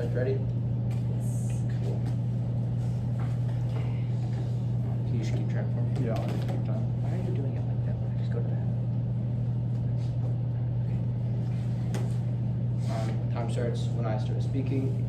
guys ready? Cool. Can you just keep track for me? Yeah, I'll just keep time. Why are you doing it like that? Just go to that. Time starts when I start speaking.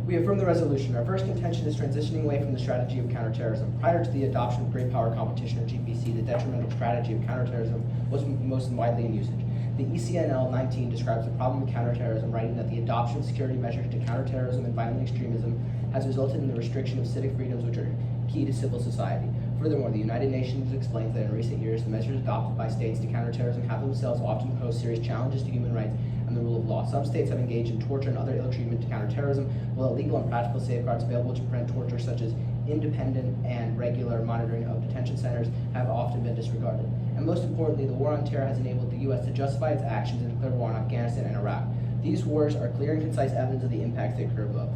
We affirm the resolution. Our first contention is transitioning away from the strategy of counterterrorism. Prior to the adoption of Great Power Competition, or GPC, the detrimental strategy of counterterrorism was most widely in usage. The ECNL 19 describes the problem of counterterrorism, writing that the adoption of security measures to counter terrorism and violent extremism has resulted in the restriction of civic freedoms which are key to civil society. Furthermore, the United Nations explains that in recent years, the measures adopted by states to counter terrorism have themselves often posed serious challenges to human rights and the rule of law. Some states have engaged in torture and other ill treatment to counter terrorism, while legal and practical safeguards available to prevent torture, such as independent and regular monitoring of detention centers, have often been disregarded. And most importantly, the war on terror has enabled the U.S. to justify its actions and declare war on Afghanistan and Iraq. These wars are clear and concise evidence of the impacts they occur above.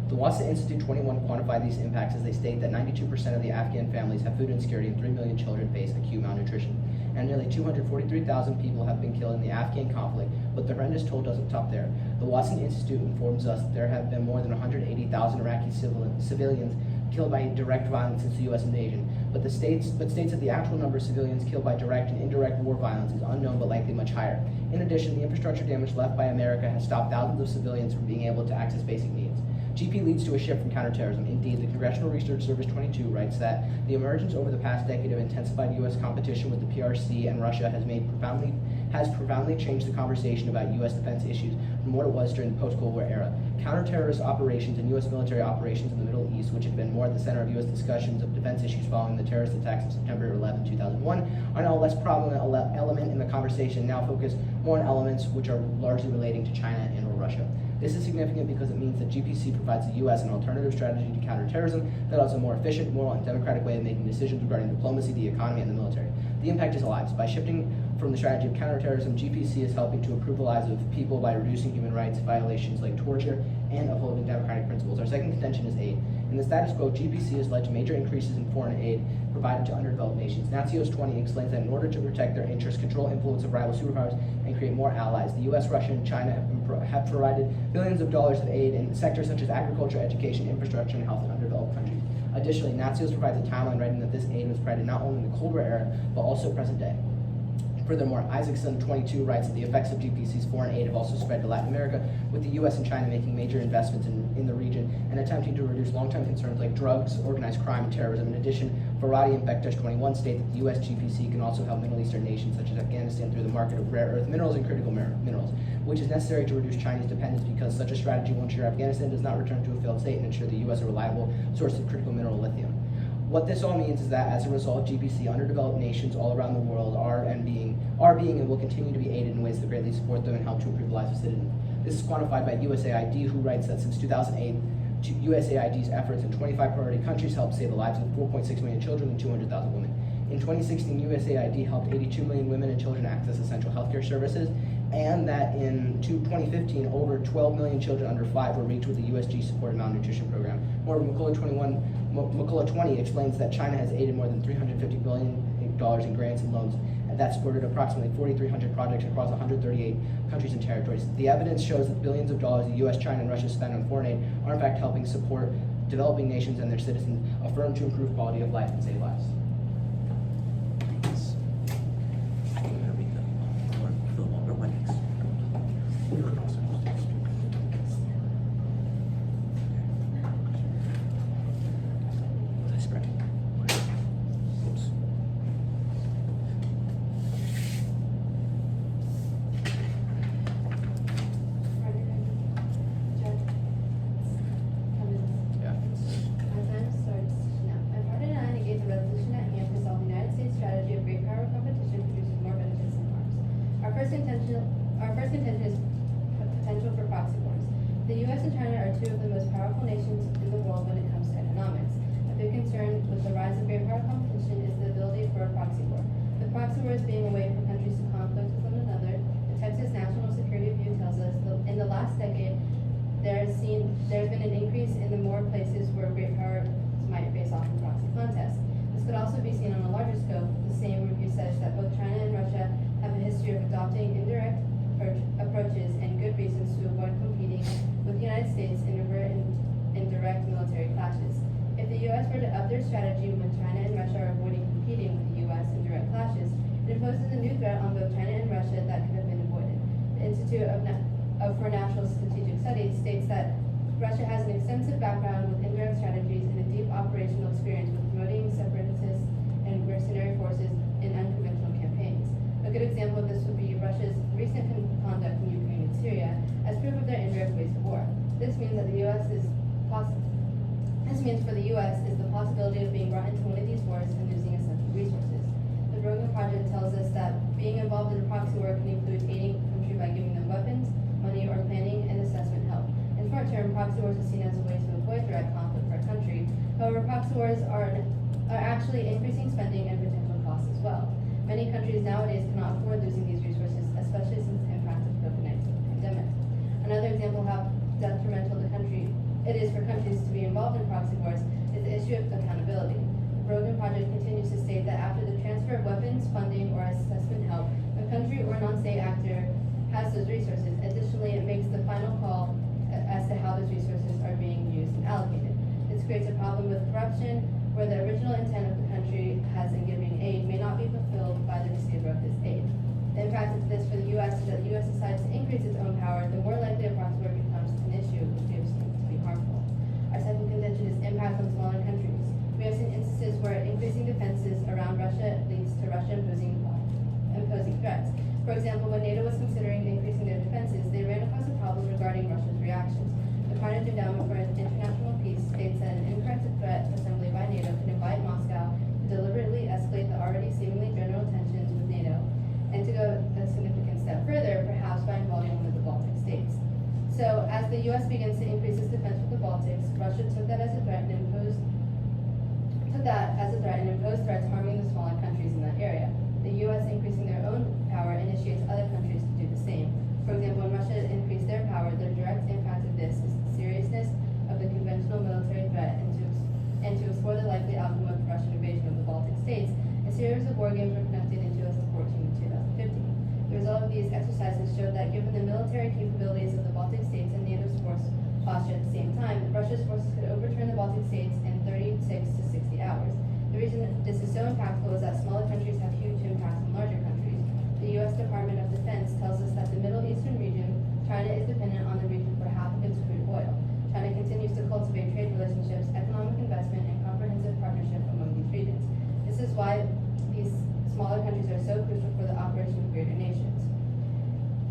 The Watson Institute 21 quantified these impacts as they state that 92% of the Afghan families have food insecurity and 3 million children face acute malnutrition. And nearly 243,000 people have been killed in the Afghan conflict, but the horrendous toll doesn't stop there. The Watson Institute informs us that there have been more than 180,000 Iraqi civilians killed by direct violence since the U.S. invasion, but states that the actual number of civilians killed by direct and indirect war violence is unknown but likely much higher. In addition, the infrastructure damage left by America has stopped thousands of civilians from being able to access basic needs. GP leads to a shift from counterterrorism. Indeed, the Congressional Research Service 22 writes that the emergence over the past decade of intensified U.S. competition with the PRC and Russia has profoundly changed the conversation about U.S. defense issues from what it was during the post-Cold War era. Counterterrorist operations and U.S. military operations in the Middle East, which had been more at the center of U.S. discussions of defense issues following the terrorist attacks of September 11, 2001, are now a less prominent element in the conversation, now focus more on elements which are largely relating to China and or Russia. This is significant because it means that GPC provides the U.S. an alternative strategy to counterterrorism that allows a more efficient, moral, and democratic way of making decisions regarding diplomacy, the economy, and the military. The impact is lives. By shifting from the strategy of counterterrorism, GPC is helping to improve the lives of people by reducing human rights violations like torture and upholding democratic principles. Our second contention is aid. In the status quo, GPC has led to major increases in foreign aid provided to underdeveloped nations. Natsios 20 explains that in order to protect their interests, control influence of rival superpowers, and create more allies, the U.S., Russia, and China have provided billions of dollars of aid in sectors such as agriculture, education, infrastructure, and health in underdeveloped countries. Additionally, Natsios provides a timeline writing that this aid was provided not only in the Cold War era, but also present day. Furthermore, Isaacson 22 writes that the effects of GPC's foreign aid have also spread to Latin America, with the U.S. and China making major investments in the region and attempting to reduce long-term concerns like drugs, organized crime, and terrorism. In addition, Varadi and Bektash 21 state that the U.S. GPC can also help Middle Eastern nations such as Afghanistan through the market of rare earth minerals and critical minerals, which is necessary to reduce Chinese dependence because such a strategy will ensure Afghanistan does not return to a failed state and ensure the U.S. a reliable source of critical mineral lithium. What this all means is that as a result, GPC underdeveloped nations all around the world are being and will continue to be aided in ways that greatly support them and help to improve the lives of citizens. This is quantified by USAID, who writes that since 2008, USAID's efforts in 25 priority countries helped save the lives of 4.6 million children and 200,000 women. In 2016, USAID helped 82 million women and children access essential healthcare services, and that in 2015, over 12 million children under 5 were reached with the USG-supported malnutrition program. Moreover, McCullough 20 explains that China has aided more than $350 billion in grants and loans, and that supported approximately 4,300 projects across 138 countries and territories. The evidence shows that billions of dollars the U.S., China, and Russia spend on foreign aid are in fact helping support developing nations and their citizens, affirm to improve quality of life and save lives. Our first contention is potential for proxy wars. The U.S. and China are two of the most powerful nations in the world when it comes to economics. A big concern with the rise of great power competition is the ability for a proxy war. With proxy wars being a way for countries to conflict with one another, the Texas National Security Review tells us that in the last decade, there's been an increase in the more places where great powers might face off in proxy contests. This could also be seen on a larger scope. The same review says that both China and Russia have a history of adopting indirect approaches and good reasons to avoid competing effort to up their strategy when China and Russia are avoiding competing with the U.S. in direct clashes, it imposes a new threat on both China and Russia that could have been avoided. The Institute for National Strategic Studies states that Russia has an extensive background with indirect strategies and a deep operational experience with promoting separatist and mercenary forces in unconventional campaigns. A good example of this would be Russia's recent conduct in Ukraine and Syria as proof of their indirect ways of war. This means that for the U.S. is the possibility of being brought into one of these wars and losing essential resources. The Brogan Project tells us that being involved in a proxy war can include aiding a country by giving them weapons, money, or planning and assessment help. In short term, proxy wars are seen as a way to avoid direct conflict for a country. However, proxy wars are actually increasing spending and potential costs as well. Many countries nowadays cannot afford losing these resources, especially since the impact of the COVID-19 pandemic. Another example of how detrimental it is for countries to be involved in proxy wars is the issue of accountability. The Brogan Project continues to state that after the transfer of weapons, funding, or assessment help, a country or non-state actor has those resources. Additionally, it makes the final call as to how those resources are being used and allocated. This creates a problem with corruption, where the original intent of the country has in giving aid may not be fulfilled by the receiver of this aid. The impact of this for the U.S. is that the U.S. decides to increase its own power, the more likely a proxy war becomes an issue which we have seen to be harmful. Our second contention is impact on smaller countries. We have seen instances where increasing defenses around Russia leads to Russia imposing threats. For example, when NATO was considering increasing their defenses, they ran across a problem regarding Russia's reactions. The Carnegie Endowment for International Peace states that an incorrect threat assembly by NATO could invite Moscow to deliberately escalate the already seemingly general tensions with NATO, and to go a significant step further, perhaps by involving one of the Baltic states. So, as the U.S. begins to increase its defense with the Baltics, Russia took that as a threat and imposed threats harming the smaller countries in that area. The U.S. increasing their own power initiates other countries to do the same. For example, when Russia increased their power, the direct impact of this is the seriousness of the conventional military threat and to explore the likely outcome of Russian invasion of the Baltic states. A series of war games were conducted in 2014 and 2015. The result of these exercises showed that given the military capabilities of the Baltic states and NATO's force posture at the same time, Russia's forces could overturn the Baltic states in 36 to 60 hours. The reason this is so impactful is that smaller countries have huge impacts on larger countries. The U.S. Department of Defense tells us that the Middle Eastern region, China is dependent on the region for half of its crude oil. China continues to cultivate trade relationships, economic investment, and comprehensive partnership among these regions. This is why these smaller countries are so crucial for the operation of greater nations.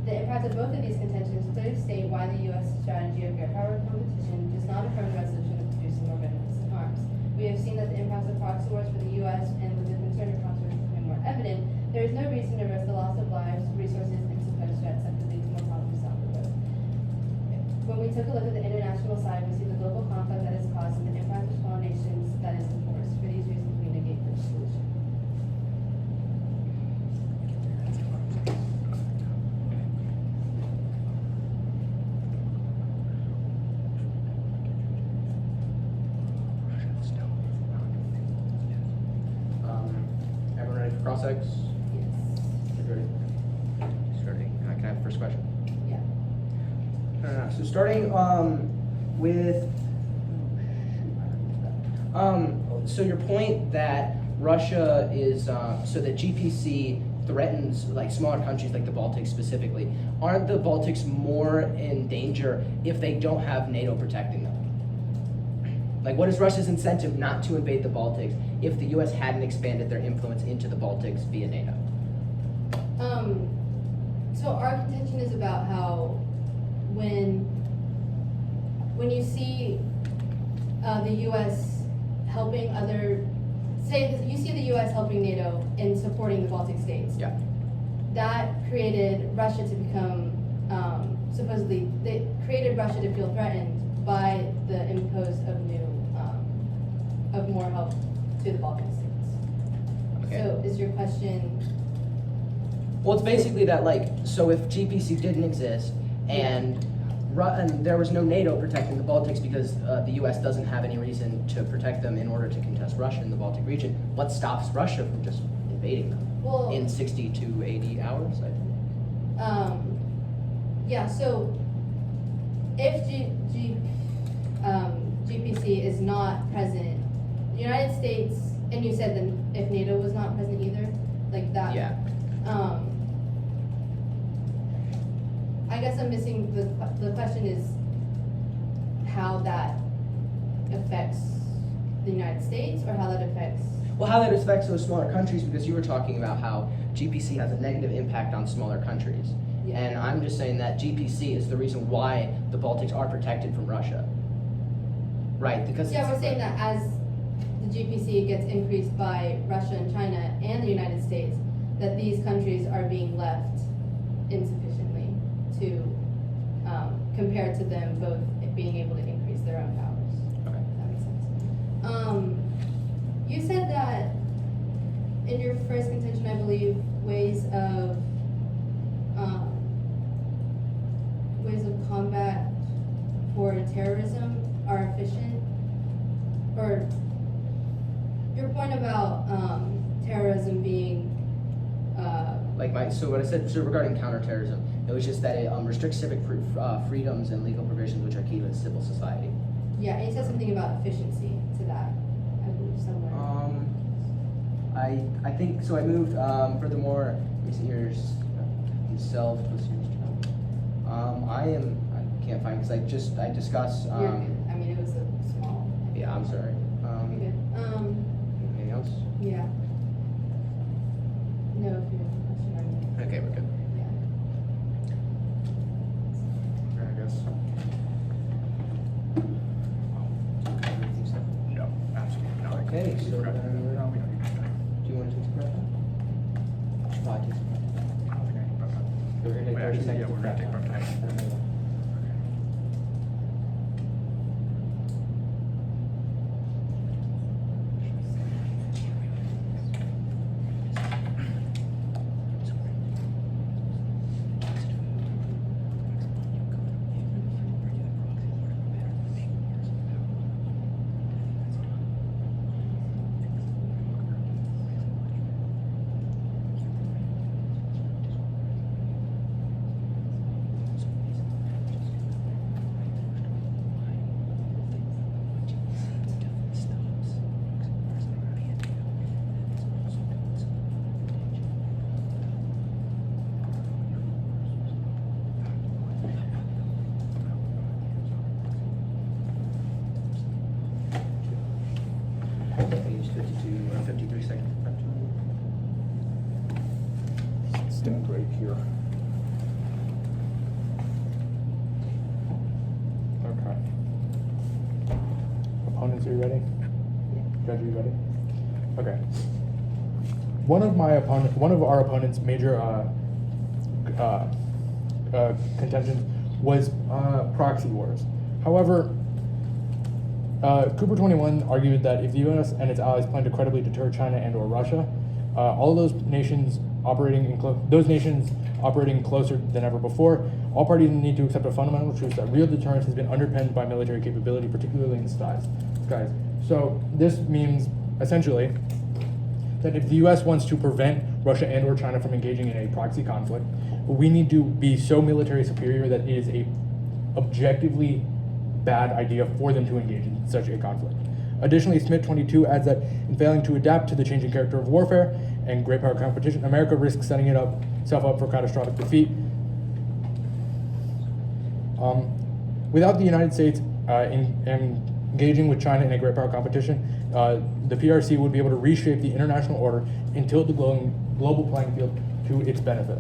The impact of both of these contentions clearly state why the U.S. strategy of great power competition does not affirm the resolution of producing more beneficent arms. We have seen that the impacts of proxy wars for the U.S. and with the concern of proxy wars becoming more evident, there is no reason to risk the loss of lives, resources, and supposed threats that could lead to more problems down the road. When we took a look at the international side, we see the global conflict that is caused and the impact of small nations that is enforced. For these reasons, we negate this solution. Everyone ready for cross-ex? Yes. Ready? Starting. Can I have the first question? Yeah. So starting with, so your point that Russia is, so that GPC threatens like smaller countries like the Baltics specifically, aren't the Baltics more in danger if they don't have NATO protecting them? Like, what is Russia's incentive not to invade the Baltics if the U.S. hadn't expanded their influence into the Baltics via NATO? So our contention is about how when you see the U.S. helping you see the U.S. helping NATO in supporting the Baltic states. Yeah. That created Russia to become, they created Russia to feel threatened by the impose of more help to the Baltic states. Okay. So is your question? Well, it's basically that, like, so if GPC didn't exist and there was no NATO protecting the Baltics because the U.S. doesn't have any reason to protect them in order to contest Russia in the Baltic region, what stops Russia from just invading them in 60 to 80 hours, I think? Yeah, so if GPC is not present, United States, and you said that if NATO was not present either, like that. Yeah. I guess I'm missing the question is how that affects the United States, or how that affects. Well, how that affects those smaller countries, because you were talking about how GPC has a negative impact on smaller countries. Yeah. And I'm just saying that GPC is the reason why the Baltics are protected from Russia. Right, because Yeah, we're saying that as the GPC gets increased by Russia and China and the United States, that these countries are being left insufficiently to compared to them both being able to increase their own powers. Okay. If that makes sense. You said that in your first contention, I believe, ways of combat for terrorism are efficient, or your point about terrorism being so what I said, so regarding counterterrorism, it was just that it restricts civic freedoms and legal provisions which are key to civil society. yeah, and you said something about efficiency to that, I believe somewhere. I think so. I moved. Furthermore, let me see here's self. I can't find because I discussed. You're good. I mean, it was a small. Yeah, I'm sorry. You're good. Anything else? Yeah. No, if you have a question, I mean. Okay, we're good. Yeah. I guess. No, absolutely not. Okay, so No, we then, don't need that. do you want to take some breath? No, I take some breath. I don't think I need that. We're gonna take Wait, 30 actually, seconds yeah, to we're gonna take prep. about 10. Page 52, 53 seconds. Stand right here. Okay. Opponents, are you ready? Judge, are you ready? Okay. One of our opponent's major contentions was proxy wars. However, Cooper 21 argued that if the U.S. and its allies plan to credibly deter China and/or Russia, all those nations operating closer than ever before, all parties need to accept a fundamental truth that real deterrence has been underpinned by military capability, particularly in the skies. So this means essentially that if the U.S. wants to prevent Russia and/or China from engaging in a proxy conflict, we need to be so military superior that it is a objectively bad idea for them to engage in such a conflict. Additionally, Smith 22 adds that in failing to adapt to the changing character of warfare and great power competition, America risks setting itself up for catastrophic defeat. Without the United States engaging with China in a great power competition, the PRC would be able to reshape the international order and tilt the global playing field to its benefit.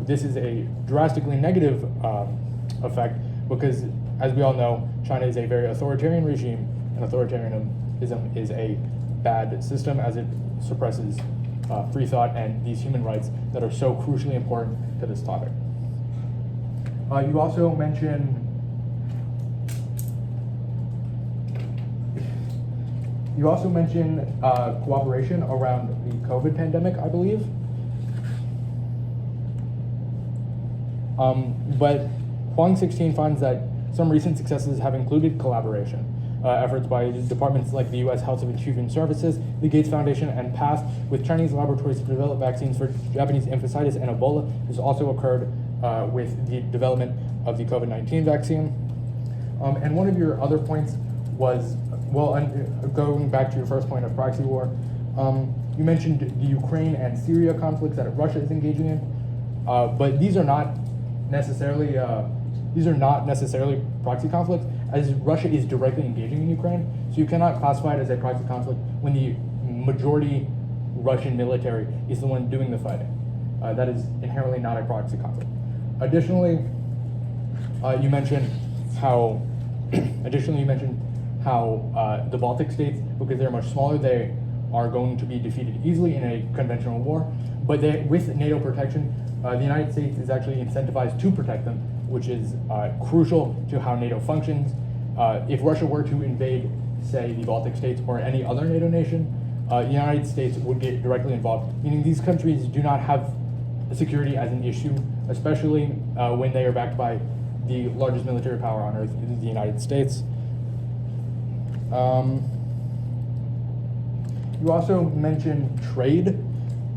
This is a drastically negative effect because, as we all know, China is a very authoritarian regime, and authoritarianism is a bad system as it suppresses free thought and these human rights that are so crucially important to this topic. You also mentioned cooperation around the COVID pandemic, I believe. But Huang 16 finds that some recent successes have included collaboration. Efforts by departments like the U.S. Health and Human Services, the Gates Foundation, and PATH with Chinese laboratories to develop vaccines for Japanese encephalitis and Ebola. This also occurred with the development of the COVID-19 vaccine. And one of your other points was, well, going back to your first point of proxy war, you mentioned the Ukraine and Syria conflicts that Russia is engaging in, but these are not necessarily proxy conflicts, as Russia is directly engaging in Ukraine. So you cannot classify it as a proxy conflict when the majority Russian military is the one doing the fighting. That is inherently not a proxy conflict. Additionally, you mentioned how the Baltic states, because they're much smaller, they are going to be defeated easily in a conventional war. But with NATO protection, the United States is actually incentivized to protect them, which is crucial to how NATO functions. If Russia were to invade, say, the Baltic states or any other NATO nation, the United States would get directly involved, meaning these countries do not have security as an issue, especially when they are backed by the largest military power on earth, the United States. You also mentioned trade,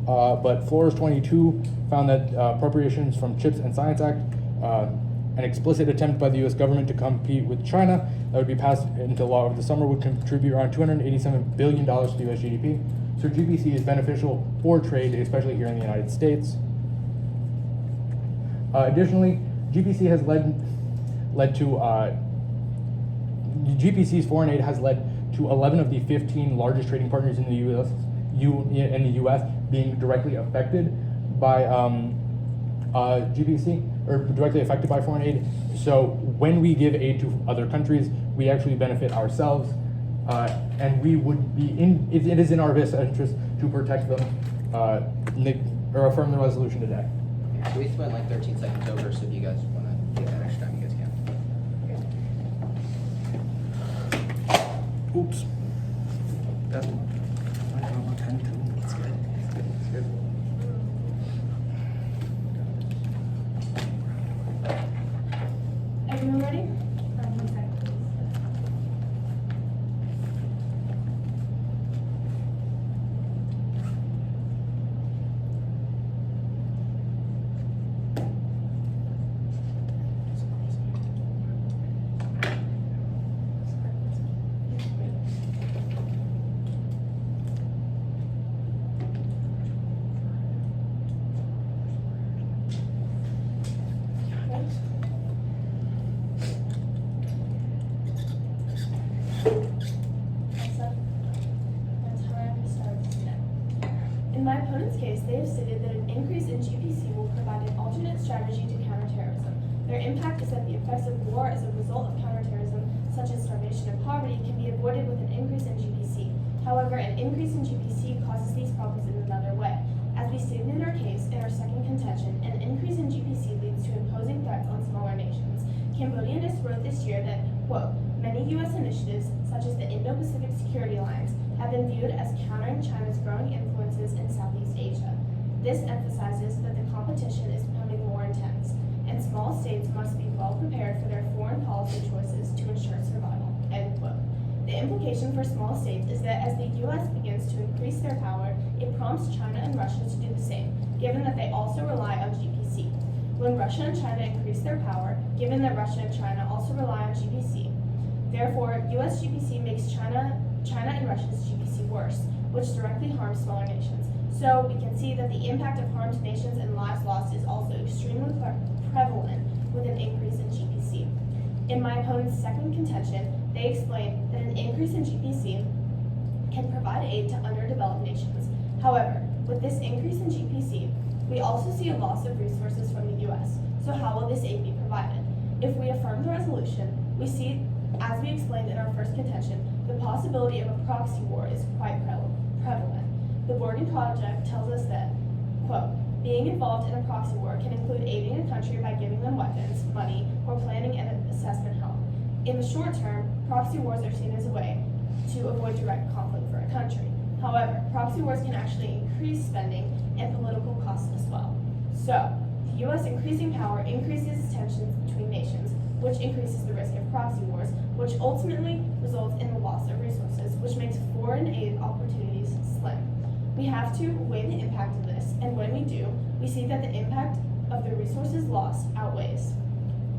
but Forrest 22 found that appropriations from CHIPS and Science Act, an explicit attempt by the U.S. government to compete with China that would be passed into law over the summer, would contribute around $287 billion to the U.S. GDP. So GPC is beneficial for trade, especially here in the United States. Additionally, GPC has GPC's foreign aid has led to 11 of the 15 largest trading partners in the U.S. being directly affected by GPC, or directly affected by foreign aid. So when we give aid to other countries, we actually benefit ourselves, and we would be it is in our best interest to protect them, or affirm the resolution today. So we spent like 13 seconds over, so if you guys want to take that extra time, you guys can. Oops. That's It's good. It's good. Everyone ready? 1 second, please. In my opponent's case, they have stated that an increase in GPC will provide an alternate strategy to counterterrorism. Their impact is that the effects of war as a result of counterterrorism, such as starvation and poverty, can be avoided with an increase in GPC. However, an increase in GPC causes these problems in another way. As we stated in our case, in our second contention, an increase in GPC leads to imposing threats on smaller nations. Cambodianists wrote this year that, quote, many U.S. initiatives, such as the Indo-Pacific Security Alliance, have been viewed as countering China's growing influences in Southeast Asia. This emphasizes that the competition is becoming more intense, and small states must be well prepared for their foreign policy choices to ensure survival, end quote. The implication for small states is that as the U.S. begins to increase their power, it prompts China and Russia to do the same, given that they also rely on GPC. When Russia and China increase their power, given that Russia and China also rely on GPC, therefore, U.S. GPC makes China and Russia's GPC worse, which directly harms smaller nations. So we can see that the impact of harm to nations and lives lost is also extremely prevalent with an increase in GPC. In my opponent's second contention, they explain that an increase in GPC can provide aid to underdeveloped nations. However, with this increase in GPC, we also see a loss of resources from the U.S. So how will this aid be provided? If we affirm the resolution, we see, as we explained in our first contention, the possibility of a proxy war is quite prevalent. The Borgen Project tells us that, quote, being involved in a proxy war can include aiding a country by giving them weapons, money, or planning and assessment help. In the short term, proxy wars are seen as a way to avoid direct conflict for a country. However, proxy wars can actually increase spending and political costs as well. So, the U.S. increasing power increases tensions between nations, which increases the risk of proxy wars, which ultimately results in the loss of resources, which makes foreign aid opportunities slim. We have to weigh the impact of this, and when we do, we see that the impact of the resources lost outweighs.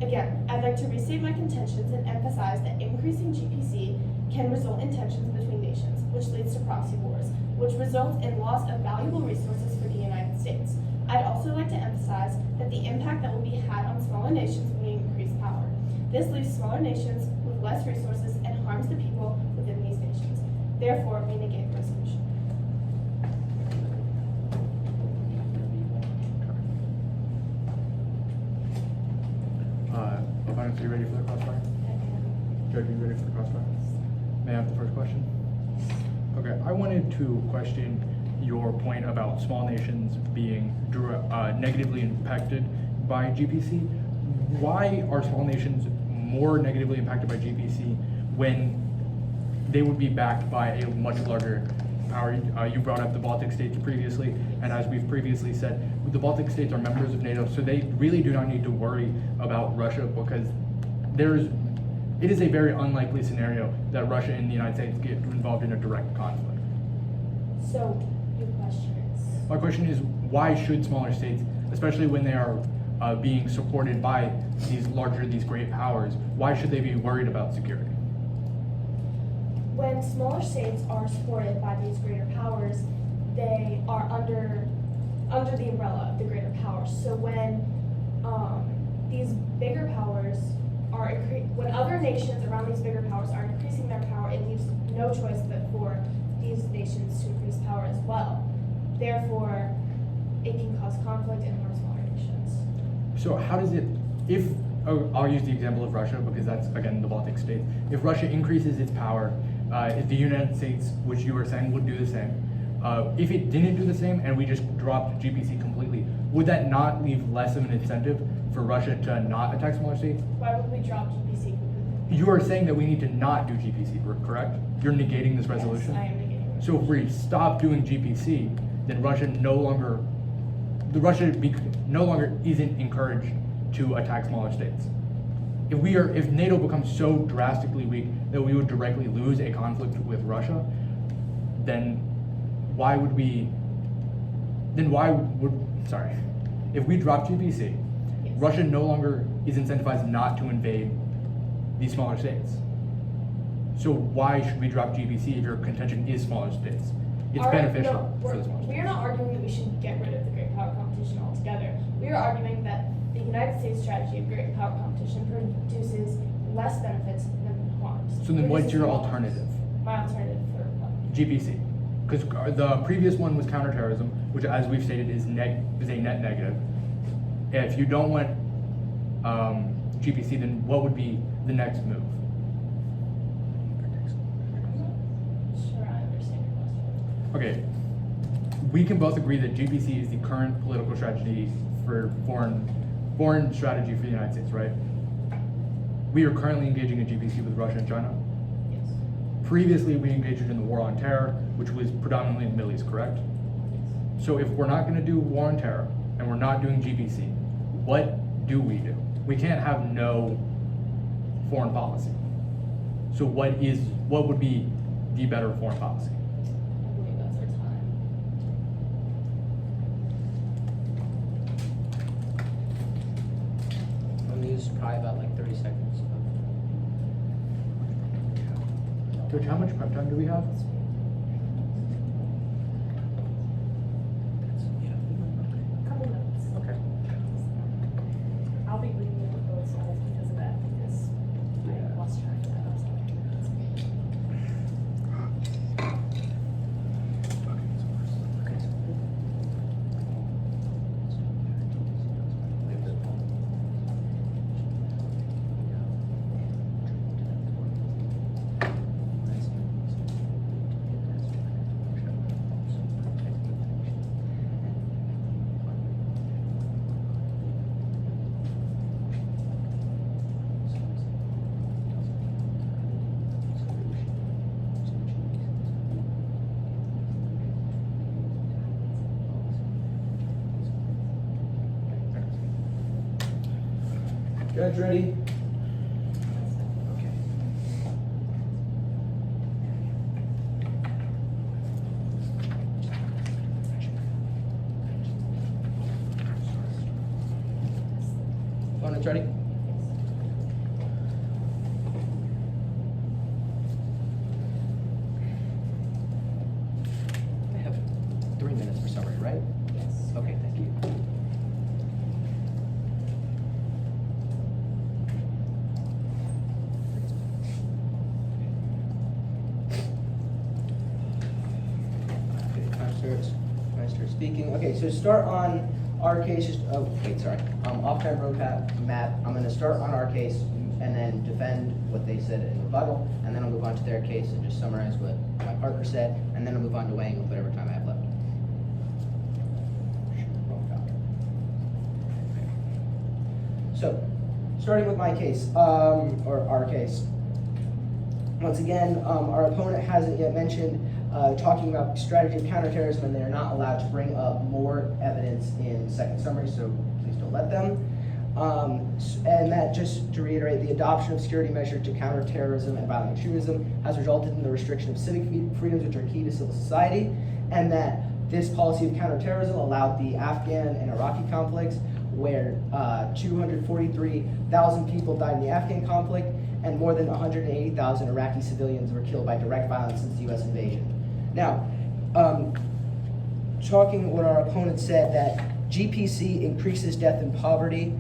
Again, at like to restate my contentions and emphasize that increasing GPC can result in tensions between nations, which leads to proxy wars, which results in loss of valuable resources for the United States. I'd also like to emphasize that the impact that will be had on smaller nations will be increased power. This leaves smaller nations with less resources and harms the people within these nations. Therefore, we negate the resolution. Opponents, are you ready for the crossfire? Judge, are you ready for the crossfire? May I have the first question? Okay, I wanted to question your point about small nations being negatively impacted by GPC. Why are small nations more negatively impacted by GPC when they would be backed by a much larger power? You brought up the Baltic states previously, and as we've previously said, the Baltic states are members of NATO, so they really do not need to worry about Russia because it is a very unlikely scenario that Russia and the United States get involved in a direct conflict. So, your question is? My question is, why should smaller states, especially when they are being supported by these great powers, why should they be worried about security? When smaller states are supported by these greater powers, they are under the umbrella of the greater powers. So when these bigger powers when other nations around these bigger powers are increasing their power, it leaves no choice but for these nations to increase power as well. Therefore, it can cause conflict and harm smaller nations. So how does it, I'll use the example of Russia because that's, again, the Baltic states. If Russia increases its power, if the United States, which you were saying, would do the same, if it didn't do the same and we just dropped GPC completely, would that not leave less of an incentive for Russia to not attack smaller states? Why would we drop GPC completely? You are saying that we need to not do GPC, correct? You're negating this resolution? Yes, I am negating it. So if we stop doing GPC, then Russia no longer isn't encouraged to attack smaller states. If NATO becomes so drastically weak that we would directly lose a conflict with Russia, then if we drop GPC, Yes. Russia no longer is incentivized not to invade these smaller states. So why should we drop GPC if your contention is smaller states? It's beneficial for the smaller states. We are not arguing that we should get rid of the great power competition altogether. We are arguing that the United States strategy of great power competition produces less benefits than harms. So then what's your Produces more alternative? harms. My alternative for what? GPC. Because the previous one was counterterrorism, which as we've stated is a net negative. If you don't want GPC, then what would be the next move? Sure, I understand your question. Okay, we can both agree that GPC is the current political strategy for foreign strategy for the United States, right? We are currently engaging in GPC with Russia and China. Yes. Previously, we engaged in the war on terror, which was predominantly in the Middle East, correct? So if we're not going to do war on terror and we're not doing GPC, what do? We can't have no foreign policy. So what would be the better foreign policy? I believe that's our time. I'm gonna use probably about like 30 seconds. George, how much prep time do we have? Couple minutes. Okay. I'll be reading the proposed slides because of that, because I lost track of that. I'm sorry. Judge, ready? Okay. Opponents ready? speaking. Okay, so start on our case. Off-time road map. I'm going to start on our case and then defend what they said in rebuttal, and then I'll move on to their case and just summarize what my partner said, and then I'll move on to weighing with whatever time I have left. So, starting with my case, or our case. Once again, our opponent hasn't yet mentioned talking about strategy of counterterrorism, and they are not allowed to bring up more evidence in second summary, so please don't let them. And that, just to reiterate, the adoption of security measures to counter terrorism and violent extremism has resulted in the restriction of civic freedoms which are key to civil society, and that this policy of counterterrorism allowed the Afghan and Iraqi conflicts, where 243,000 people died in the Afghan conflict, and more than 180,000 Iraqi civilians were killed by direct violence since the U.S. invasion. Now, talking what our opponent said, that GPC increases death and poverty.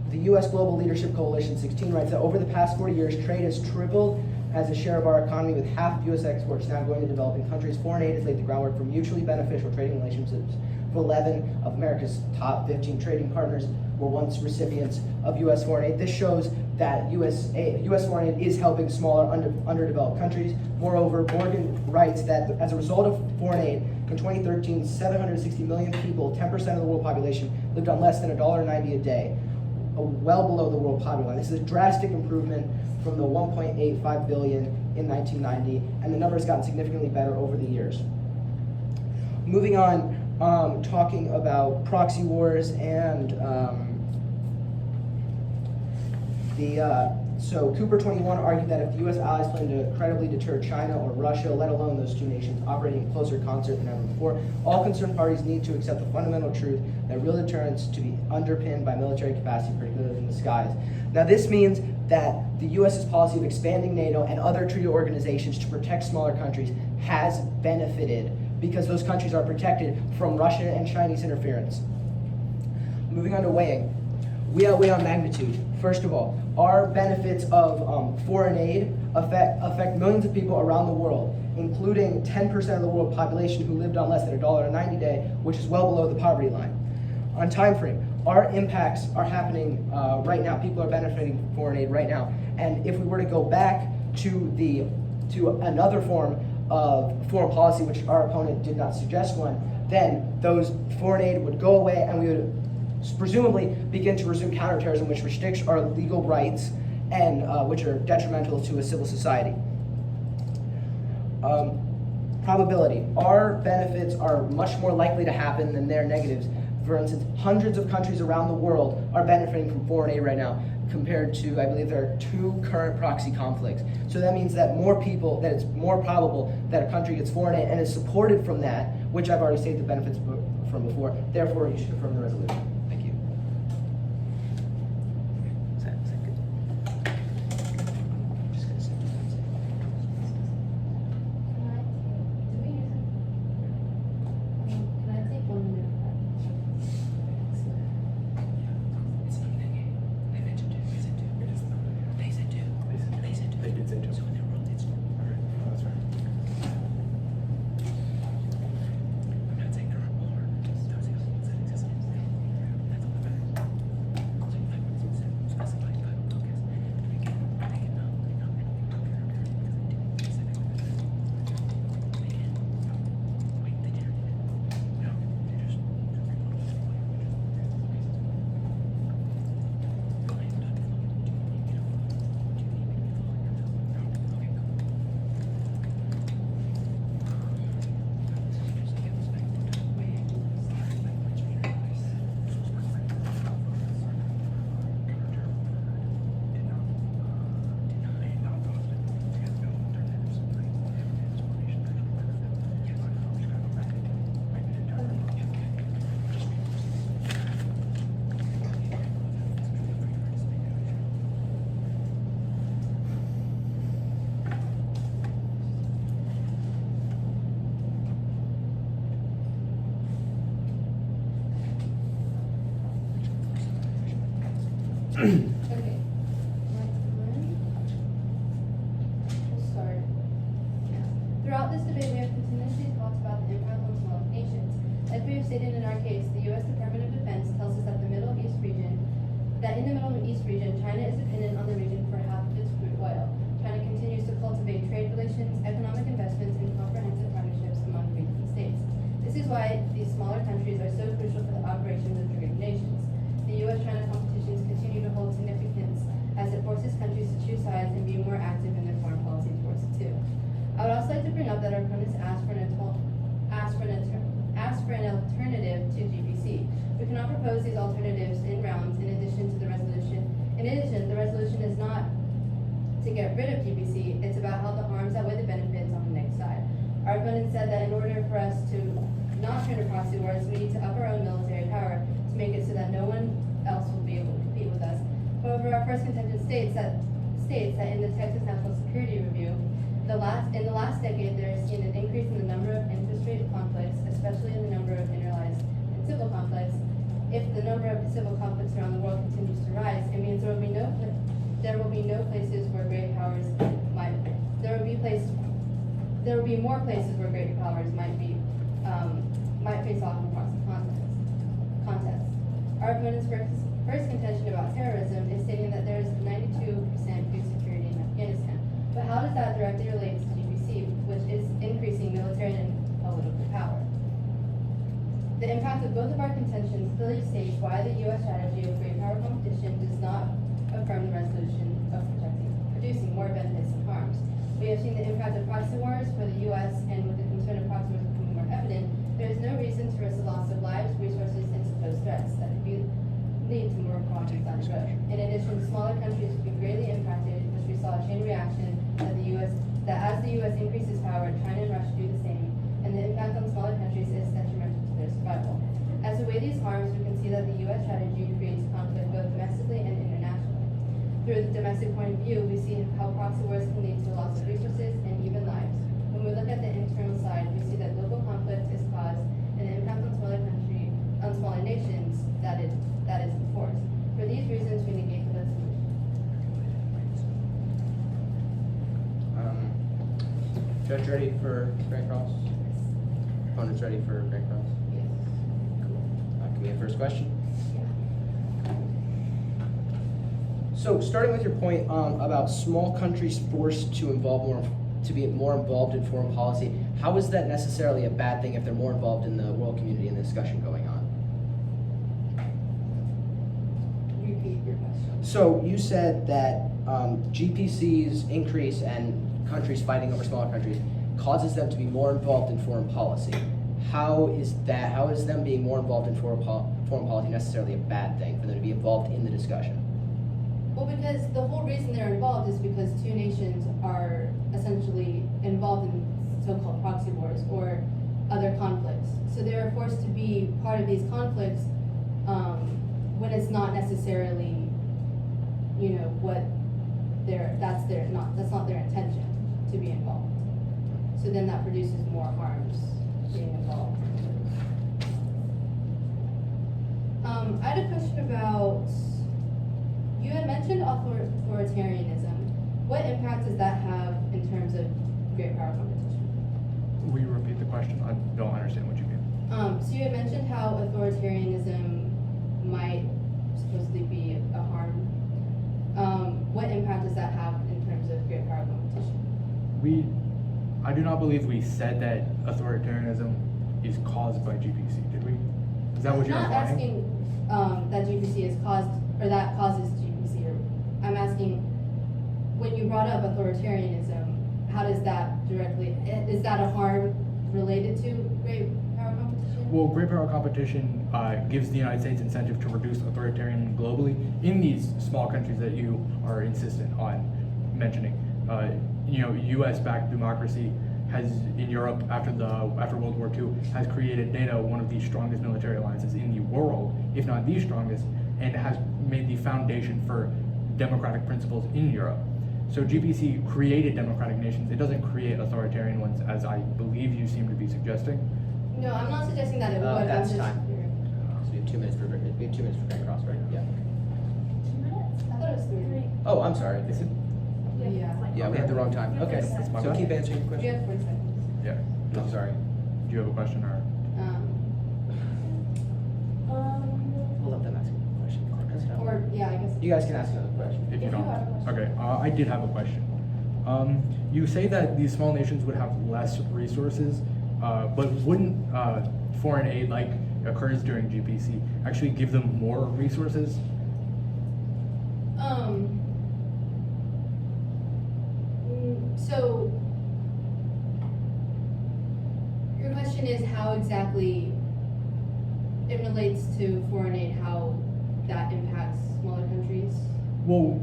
The U.S. Global Leadership Coalition 16 writes that over the past 40 years, trade has tripled as a share of our economy, with half of U.S. exports now going to developing countries. Foreign aid has laid the groundwork for mutually beneficial trading relationships. 11 of America's top 15 trading partners were once recipients of U.S. foreign aid. This shows that U.S. foreign aid is helping smaller, underdeveloped countries. Moreover, Morgan writes that as a result of foreign aid, in 2013, 760 million people, 10% of the world population, lived on less than $1.90 a day, well below the world poverty line. This is a drastic improvement from the 1.85 billion in 1990, and the number has gotten significantly better over the years. Moving on, talking about proxy wars and so Cooper 21 argued that if the U.S. allies plan to credibly deter China or Russia, let alone those two nations operating in closer concert than ever before, all concerned parties need to accept the fundamental truth that real deterrence to be underpinned by military capacity, particularly in the skies. Now, this means that the U.S.'s policy of expanding NATO and other treaty organizations to protect smaller countries has benefited because those countries are protected from Russian and Chinese interference. Moving on to weighing. We outweigh on magnitude. First of all, our benefits of foreign aid affect millions of people around the world, including 10% of the world population who lived on less than $1.90 a day, which is well below the poverty line. On time frame, our impacts are happening right now. People are benefiting from foreign aid right now. And if we were to go back to another form of foreign policy, which our opponent did not suggest one, then those foreign aid would go away, and we would presumably begin to resume counterterrorism, which restricts our legal rights and which are detrimental to a civil society. Probability. Our benefits are much more likely to happen than their negatives. For instance, hundreds of countries around the world are benefiting from foreign aid right now, compared to, I believe there are 2 current proxy conflicts. So that means that that it's more probable that a country gets foreign aid and is supported from that, which I've already stated the benefits from before. Therefore, you should affirm the resolution. Thank you. Is that good? I'm just gonna say Can I take 1 minute? They did say two. So when they wrote it, alright, that's right. I'm not saying there are more. That's all the facts. So if I specify federal focus, we can make it known, because I didn't specify that. They can. Wait, they didn't. No, they just. Okay. China continuously talks about the impact on smaller nations. Like we have stated in our case, the U.S. Department of Defense tells us that in the Middle East region, China is dependent on the region for half of its crude oil. China continues to cultivate trade relations, economic investments, and comprehensive partnerships among region states. This is why these smaller countries are so crucial for the operations of the great nations. The U.S.-China competitions continue to hold significance as it forces countries to choose sides and be more active in their foreign policy towards it too. I would also like to bring up that our opponents asked for an alternative to GPC. We cannot propose these alternatives in rounds in addition to the resolution. In addition, the resolution is not to get rid of GPC, it's about how the harms outweigh the benefits on the next side. Our opponents said that in order for us to not turn to proxy wars, we need to up our own military power to make it so that no one else will be able to compete with us. However, our first contention states that in the Texas National Security Review, in the last decade, there is seen an increase in the number of interest-rate conflicts, especially in the number of interallies and civil conflicts. If the number of civil conflicts around the world continues to rise, it means there will be no places where great powers might. There will be more places where great powers might face off in proxy contests. Our opponent's first contention about terrorism is stating that there is 92% food security in Afghanistan. But how does that directly relate to GPC, which is increasing military and political power? The impact of both of our contentions clearly states why the U.S. strategy of great power competition does not affirm the resolution of producing more benefits than harms. We have seen the impact of proxy wars for the U.S., and with the concern of proxy wars becoming more evident, there is no reason to risk the loss of lives, resources, and supposed threats that could lead to more conflicts down the road. In addition, smaller countries would be greatly impacted, which we saw a chain reaction that as the U.S. increases power, China and Russia do the same, and the impact on smaller countries is detrimental to their survival. As we weigh these harms, we can see that the U.S. strategy creates conflict both domestically and internationally. Through the domestic point of view, we see how proxy wars can lead to loss of resources and even lives. When we look at the internal side, we see that global conflict is caused and the impact on smaller nations that is enforced. For these reasons, we negate the resolution. Judge ready for Grand Cross? Opponents ready for Grand Cross? Yes. Cool. Can we have first question? Yeah. So starting with your point about small countries forced to be more involved in foreign policy, how is that necessarily a bad thing if they're more involved in the world community and the discussion going on? Repeat your question. So you said that GPC's increase and countries fighting over smaller countries causes them to be more involved in foreign policy. How is them being more involved in foreign policy necessarily a bad thing for them to be involved in the discussion? Well, because the whole reason they're involved is because two nations are essentially involved in so-called proxy wars or other conflicts. So they are forced to be part of these conflicts when it's not necessarily, that's not their intention to be involved. So then that produces more harms being involved. I had a question about, you had mentioned authoritarianism. What impact does that have in terms of great power competition? Will you repeat the question? I don't understand what you mean. So you had mentioned how authoritarianism might supposedly be a harm. What impact does that have in terms of great power competition? I do not believe we said that authoritarianism is caused by GPC, did we? Is that what you're I'm not implying? asking that GPC is caused, or that causes GPC, or I'm asking, when you brought up authoritarianism, how does that directly, is that a harm related to great power competition? Well, great power competition gives the United States incentive to reduce authoritarianism globally in these small countries that you are insistent on mentioning. U.S.-backed democracy has, in Europe after World War II, has created NATO, one of the strongest military alliances in the world, if not the strongest, and has made the foundation for democratic principles in Europe. So GPC created democratic nations. It doesn't create authoritarian ones, as I believe you seem to be suggesting. No, I'm not suggesting that it would. That's I'm just time. So we have 2 minutes for Grand Cross, right? Yeah. 2 minutes? I thought it was 3. Oh, I'm sorry. Is it? Yeah. Yeah, we had the wrong time. Okay. That's my So bad. keep answering your We question. have 40 seconds. Yeah. Sorry. Do you have a question or? We'll let them ask a question. Or, yeah, I guess. You guys can ask another question. If If you you don't. have a question. Okay, I did have a question. You say that these small nations would have less resources, but wouldn't foreign aid like occurs during GPC actually give them more resources? So, your question is how exactly it relates to foreign aid, how that impacts smaller countries? Well,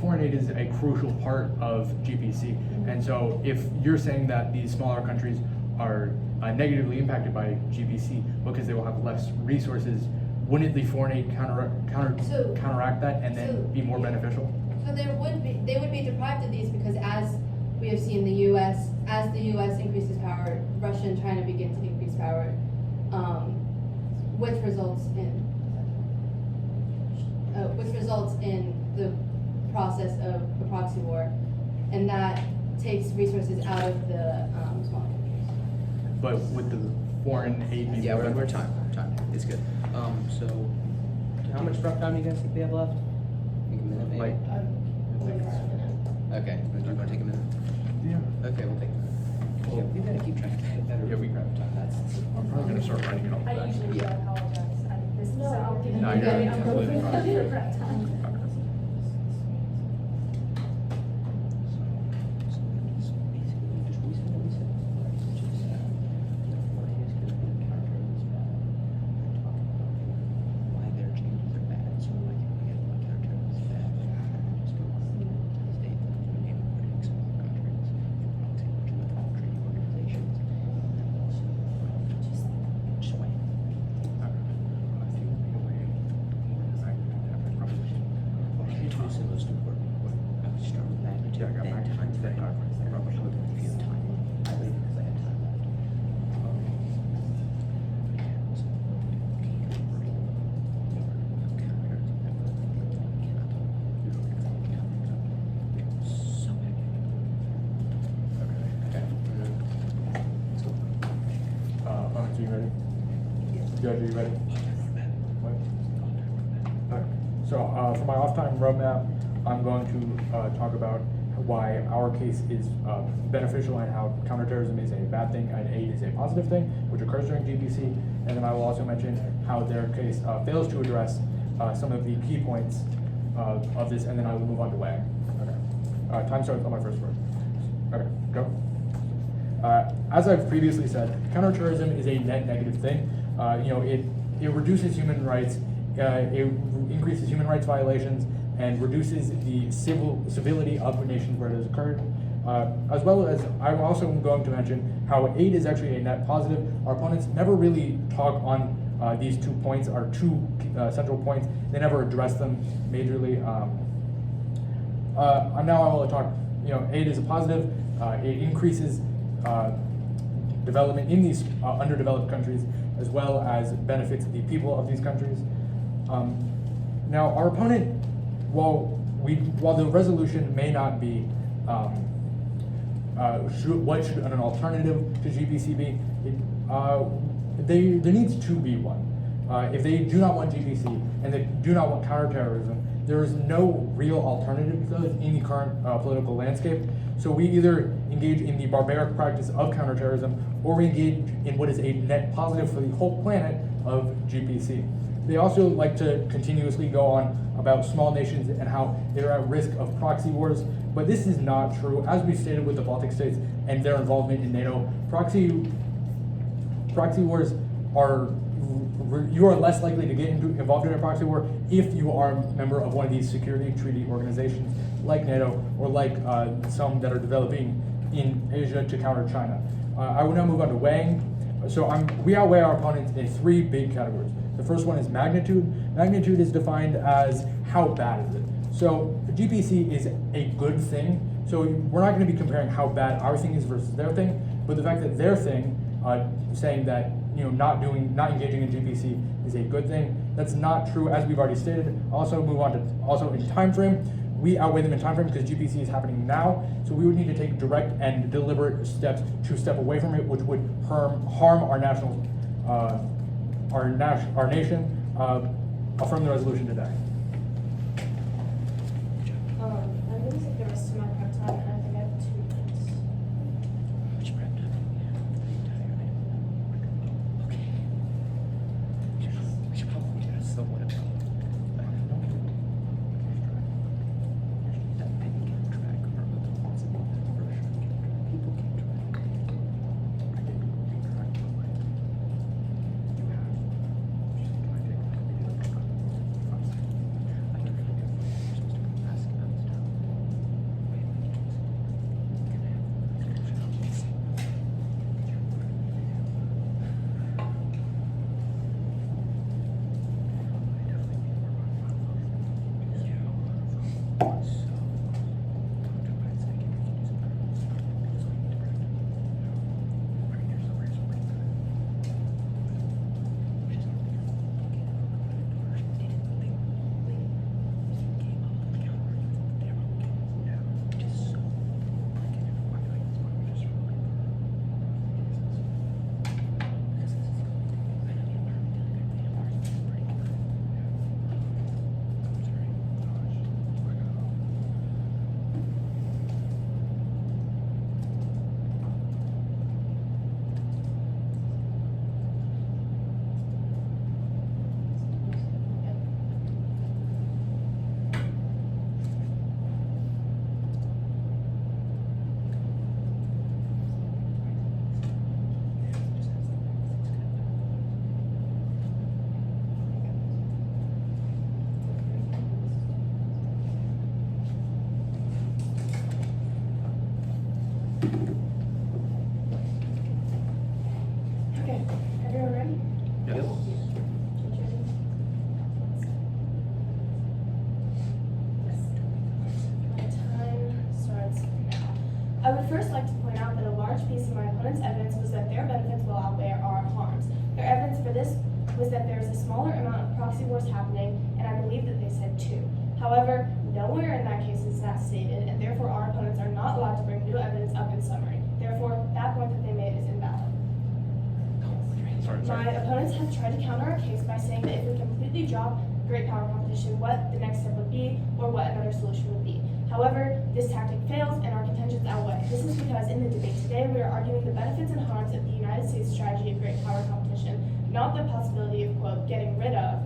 foreign aid is a crucial part of GPC, and so if you're saying that these smaller countries are negatively impacted by GPC because they will have less resources, wouldn't the foreign aid counteract that and then be more beneficial? So they would be deprived of these because as we have seen as the U.S. increases power, Russia and China begin to increase power, which results in the process of a proxy war, and that takes resources out of the smaller countries. But with the foreign aid being Yeah, more we're beneficial? time. It's good. So, how much rough time do you guys think we have left? I think a minute, maybe? Like, Okay, do you want to take a minute? yeah. Okay, we'll take a minute. Yeah, we gotta keep track of it better. Yeah, we grab time. That's. I'm probably gonna start writing it all I back. usually do, I Yeah. apologize. This is, No, I'll give you. No, you're I'm completely going fine. for prep time. Introduce the most important one. I would start with magnitude, Yeah, I got then magnitude, times then vector, conference, then then rubber. if you have time. I waited because I had time left. So Okay. Lawrence, are you ready? Judge, are you ready? What? Okay. So, for my off-time roadmap, I'm going to talk about why our case is beneficial and how counterterrorism is a bad thing and aid is a positive thing, which occurs during GPC. And then I will also mention how their case fails to address some of the key points of this, and then I will move on to Wang. Okay. Time starts on my first word. Okay, go. As I've previously said, counterterrorism is a net negative thing. It reduces human rights, it increases human rights violations, and reduces the civility of nations where it has occurred. As well as I'm also going to mention how aid is actually a net positive. Our opponents never really talk on these 2 points, our two central points. They never address them majorly. Now I will talk, aid is a positive. It increases development in these underdeveloped countries, as well as benefits the people of these countries. Now, our opponent, while the resolution may not be what should an alternative to GPC be, there needs to be one. If they do not want GPC and they do not want counterterrorism, there is no real alternative to those in the current political landscape. So we either engage in the barbaric practice of counterterrorism, or we engage in what is a net positive for the whole planet of GPC. They also like to continuously go on about small nations and how they're at risk of proxy wars, but this is not true. As we stated with the Baltic states and their involvement in NATO, proxy wars are, you are less likely to get involved in a proxy war if you are a member of one of these security treaty organizations like NATO, or like some that are developing in Asia to counter China. I will now move on to Wang. So we outweigh our opponents in 3 big categories. The first one is magnitude. Magnitude is defined as how bad is it. So GPC is a good thing. So we're not going to be comparing how bad our thing is versus their thing, but the fact that their thing, saying that not engaging in GPC is a good thing, that's not true, as we've already stated. Also move on to in time frame. we outweigh them in time frame because GPC is happening now. So we would need to take direct and deliberate steps to step away from it, which would harm our national, our nation. Affirm the resolution today. I'm gonna take the rest of my prep time, and I think I have 2 minutes. We should probably get someone about. That they can track or the possible version. People can track. I think we can track the way. You have. I think like we do like I don't feel like you're supposed to ask about stuff. Wait, can I have a solution? Okay, everyone ready? Yes. Time starts now. I would first like to point out that a large piece of my opponent's evidence was that their benefits will outweigh our harms. Their evidence for this was that there is a smaller amount of proxy wars happening, and I believe that they said 2. However, nowhere in that case is that stated, and therefore our opponents are not allowed to bring new evidence up in summary. Therefore, that point that they made is invalid. My opponents have tried to counter our case by saying that if we completely drop great power competition, what the next step would be, or what another solution would be. However, this tactic fails and our contentions outweigh. This is because in the debate today, we are arguing the benefits and harms of the United States strategy of great power competition, not the possibility of, quote, getting rid of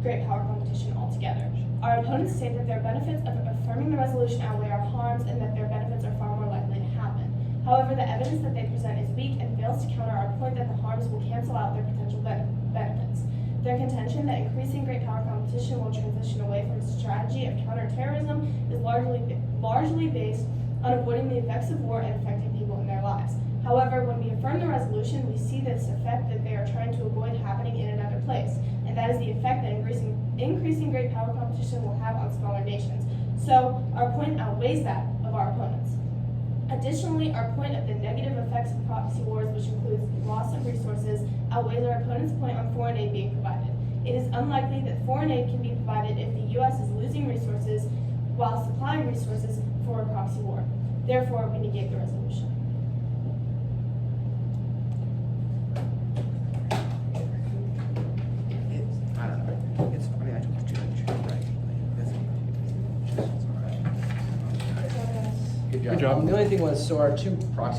great power competition altogether. Our opponents state that their benefits of affirming the resolution outweigh our harms and that their benefits are far more likely to happen. However, the evidence that they present is weak and fails to counter our point that the harms will cancel out their potential benefits. Their contention that increasing great power competition will transition away from its strategy of counterterrorism is largely based on avoiding the effects of war and affecting people in their lives. However, when we affirm the resolution, we see this effect that they are trying to avoid happening in another place, and that is the effect that increasing great power competition will have on smaller nations. So, our point outweighs that of our opponents. Additionally, our point of the negative effects of proxy wars, which includes loss of resources, outweighs our opponent's point on foreign aid being provided. It is unlikely that foreign aid can be provided if the U.S. is losing resources while supplying resources for a proxy war. Therefore, we negate the resolution. I don't know. It's, I mean, I told you to right. It's all right. Good job. Good job. The only thing was, so our 2 proxy